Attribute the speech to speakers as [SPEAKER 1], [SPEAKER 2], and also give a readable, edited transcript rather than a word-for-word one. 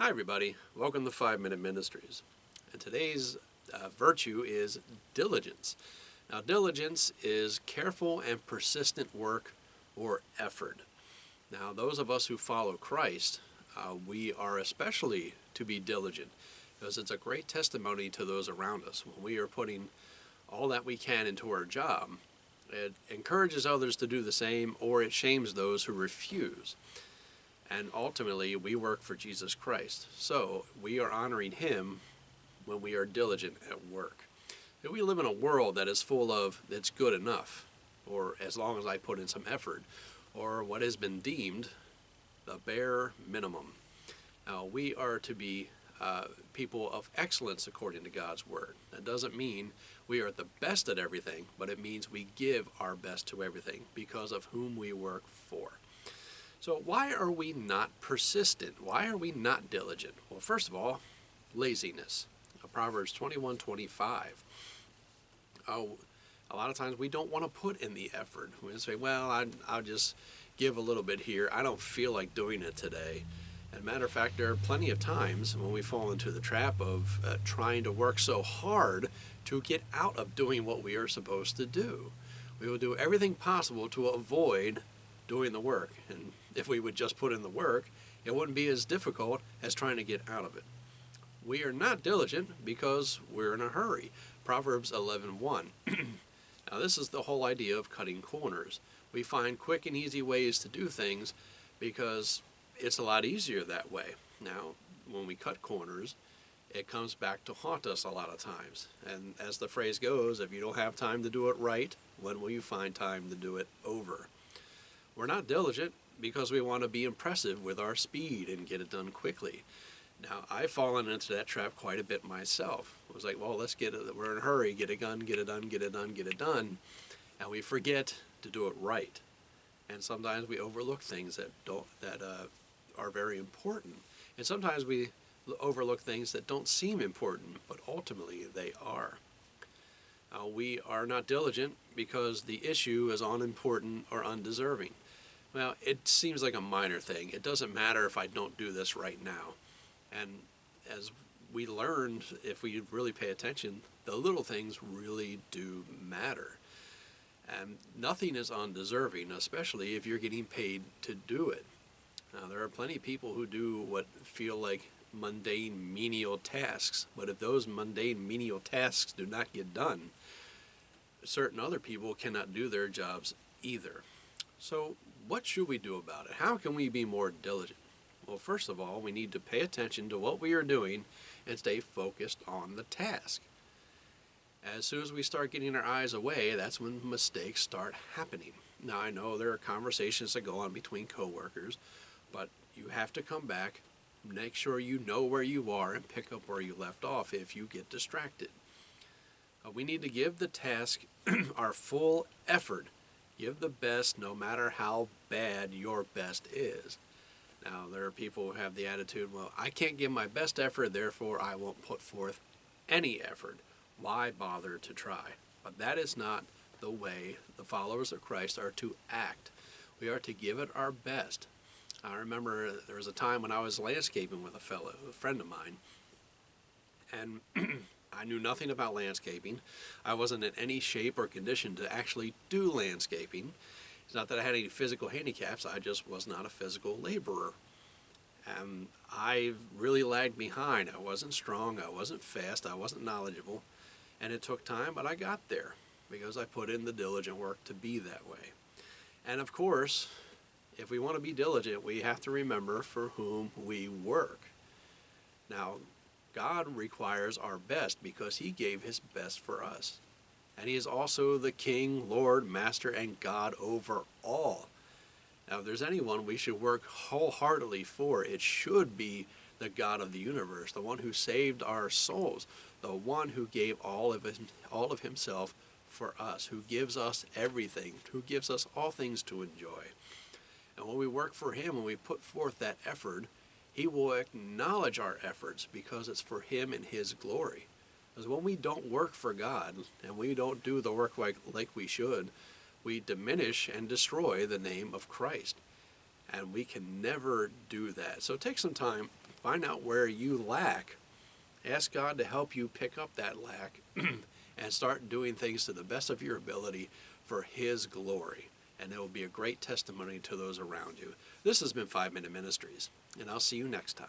[SPEAKER 1] Hi everybody, welcome to 5 Minute Ministries. And today's virtue is diligence. Now diligence is careful and persistent work or effort. Now those of us who follow Christ, we are especially to be diligent because it's a great testimony to those around us. When we are putting all that we can into our job, it encourages others to do the same, or it shames those who refuse. And ultimately, we work for Jesus Christ. So we are honoring Him when we are diligent at work. And we live in a world that is full of, it's good enough, or as long as I put in some effort, or what has been deemed the bare minimum. Now, we are to be people of excellence according to God's Word. That doesn't mean we are the best at everything, but it means we give our best to everything because of whom we work for. So why are we not persistent? Why are we not diligent? Well, first of all, laziness. Proverbs 21:25. A lot of times we don't want to put in the effort. We say, well, I'll just give a little bit here. I don't feel like doing it today. And matter of fact, there are plenty of times when we fall into the trap of trying to work so hard to get out of doing what we are supposed to do. We will do everything possible to avoid doing the work. And if we would just put in the work, it wouldn't be as difficult as trying to get out of it. We are not diligent because we're in a hurry. Proverbs 11:1. Now this is the whole idea of cutting corners. We find quick and easy ways to do things because it's a lot easier that way. Now, when we cut corners, it comes back to haunt us a lot of times. And as the phrase goes, if you don't have time to do it right, when will you find time to do it over? We're not diligent because we want to be impressive with our speed and get it done quickly. Now, I've fallen into that trap quite a bit myself. I was like, well, let's get it. We're in a hurry. Get it done, get it done, get it done, get it done. And we forget to do it right. And sometimes we overlook things that are very important. And sometimes we overlook things that don't seem important, but ultimately they are. We are not diligent because the issue is unimportant or undeserving. Well, it seems like a minor thing. It doesn't matter if I don't do this right now. And as we learned, if we really pay attention, the little things really do matter. And nothing is undeserving, especially if you're getting paid to do it. Now, there are plenty of people who do what feel like mundane, menial tasks, but if those mundane, menial tasks do not get done, certain other people cannot do their jobs either. So what should we do about it? How can we be more diligent? Well, first of all, we need to pay attention to what we are doing and stay focused on the task. As soon as we start getting our eyes away, that's when mistakes start happening. Now, I know there are conversations that go on between coworkers, but you have to come back, make sure you know where you are, and pick up where you left off if you get distracted. We need to give the task our full effort. Give the best no matter how bad your best is. Now, there are people who have the attitude, well, I can't give my best effort, therefore I won't put forth any effort. Why bother to try? But that is not the way the followers of Christ are to act. We are to give it our best. I remember there was a time when I was landscaping with a friend of mine, and I knew nothing about landscaping. I wasn't in any shape or condition to actually do landscaping. It's not that I had any physical handicaps, I just was not a physical laborer. And I really lagged behind. I wasn't strong, I wasn't fast, I wasn't knowledgeable. And it took time, but I got there because I put in the diligent work to be that way. And of course, if we want to be diligent, we have to remember for whom we work. Now, God requires our best because He gave His best for us. And He is also the King, Lord, Master, and God over all. Now, if there's anyone we should work wholeheartedly for, it should be the God of the universe, the one who saved our souls, the one who gave all of Himself for us, who gives us everything, who gives us all things to enjoy. And when we work for Him, when we put forth that effort, He will acknowledge our efforts because it's for Him and His glory. Because when we don't work for God and we don't do the work like we should, we diminish and destroy the name of Christ. And we can never do that. So take some time, Find out where you lack. Ask God to help you pick up that lack and start doing things to the best of your ability for His glory. And it will be a great testimony to those around you. This has been 5 Minute Ministries, and I'll see you next time.